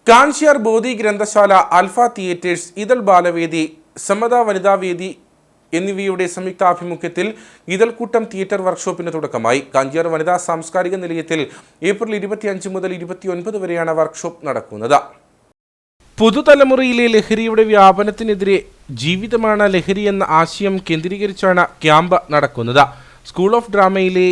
കാഞ്ചിയാർ ബോധി ഗ്രന്ഥശാല, alpha theatres, ഇതൾ ബാലവേദി, സമത വനിതാവേദി എന്നിവയുടെ സംയുക്താഭിമുഖ്യത്തിൽ ഇതൾക്കൂട്ടം theatre വർക്ക്ഷോപ്പിന് തുടക്കമായി. കാഞ്ചിയാർ വനിതാ സാംസ്കാരിക നിലയത്തിൽ ഏപ്രിൽ 25 മുതൽ 29 വരെയാണ് വർക്ക്ഷോപ്പ് നടക്കുന്നത്. പുതുതലമുറയിലെ ലഹരിയുടെ വ്യാപനത്തിനെതിരെ ജീവിതമാണ് ലഹരി എന്ന ആശയം കേന്ദ്രീകരിച്ചാണ് ക്യാമ്പ് നടക്കുന്നത്. സ്കൂൾ ഓഫ് ഡ്രാമയിലെ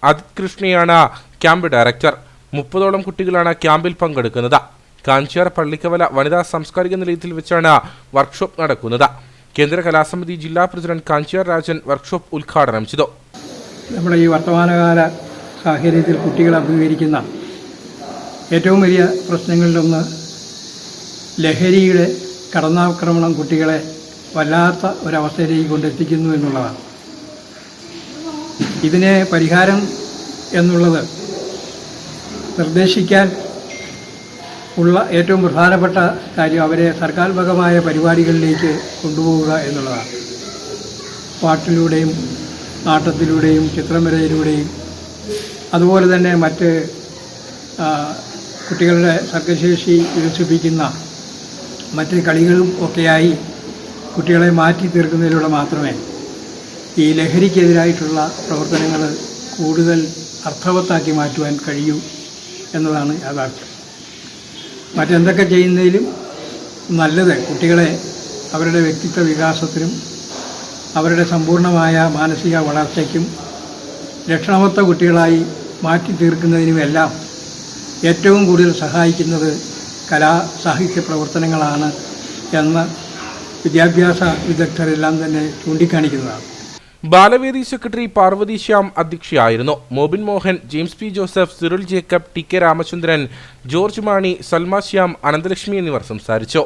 അദിത് കൃഷ്ണയാണ് ക്യാമ്പ് ഡയറക്ടർ. 30ഓളം കുട്ടികളാണ് ക്യാമ്പിൽ പങ്കെടുക്കുന്നത്. കാഞ്ചിയാർ പള്ളിക്കവല വനിതാ സാംസ്കാരിക നിലയത്തിൽ വെച്ചാണ് വർക്ക്ഷോപ്പ് നടക്കുന്നത്. കേന്ദ്ര കലാസമിതി ജില്ലാ പ്രസിഡന്റ് കാഞ്ചിയാർ രാജൻ വർക്ക്ഷോപ്പ് ഉദ്ഘാടനം ചെയ്തു. നമ്മുടെ ഈ വർത്തമാനകാല സാഹചര്യത്തിൽ കുട്ടികൾ അഭിമുഖീകരിക്കുന്ന ഏറ്റവും വലിയ പ്രശ്നങ്ങളിലൊന്ന് ലഹരിയുടെ കടന്നാക്രമണം കുട്ടികളെ വല്ലാത്ത ഒരവസ്ഥയിലേക്ക് കൊണ്ടെത്തിക്കുന്നു എന്നുള്ളതാണ്. ഇതിന് പരിഹാരം എന്നുള്ളത് നിർദ്ദേശിക്കാൻ ഉള്ള ഏറ്റവും പ്രധാനപ്പെട്ട കാര്യം അവരെ സർക്കാർവകമായ പരിപാടികളിലേക്ക് കൊണ്ടുപോവുക എന്നുള്ളതാണ്. പാട്ടിലൂടെയും നാട്ടത്തിലൂടെയും ചിത്രംവരയിലൂടെയും അതുപോലെ തന്നെ മറ്റ് കുട്ടികളുടെ സർഗശേഷി വികസിപ്പിക്കുന്ന മറ്റ് കളികളും ഒക്കെയായി കുട്ടികളെ മാറ്റി തീർക്കുന്നതിലൂടെ മാത്രമേ ഈ ലഹരിക്കെതിരായിട്ടുള്ള പ്രവർത്തനങ്ങൾ കൂടുതൽ അർത്ഥവത്താക്കി മാറ്റുവാൻ കഴിയൂ എന്നതാണ് യാഥാർത്ഥ്യം. മറ്റെന്തൊക്കെ ചെയ്യുന്നതിലും നല്ലത് കുട്ടികളെ അവരുടെ വ്യക്തിത്വ വികാസത്തിനും അവരുടെ സമ്പൂർണ്ണമായ മാനസിക വളർച്ചയ്ക്കും ലക്ഷണമൊത്ത കുട്ടികളായി മാറ്റി തീർക്കുന്നതിനുമെല്ലാം ഏറ്റവും കൂടുതൽ സഹായിക്കുന്നത് കലാ സാഹിത്യ പ്രവർത്തനങ്ങളാണ് എന്ന് വിദ്യാഭ്യാസ വിദഗ്ധരെല്ലാം തന്നെ ചൂണ്ടിക്കാണിക്കുന്നതാണ്. ബാലവേദി സെക്രട്ടറി പാർവതി ശ്യാം അധ്യക്ഷയായിരുന്നു. മോബിൻ മോഹൻ, ജെയിംസ് പി ജോസഫ്, സിറിൽ ജേക്കബ്, ടി കെ രാമചന്ദ്രൻ, ജോർജ് മാണി, സൽമ ശ്യാം, അനന്തലക്ഷ്മി എന്നിവർ സംസാരിച്ചു.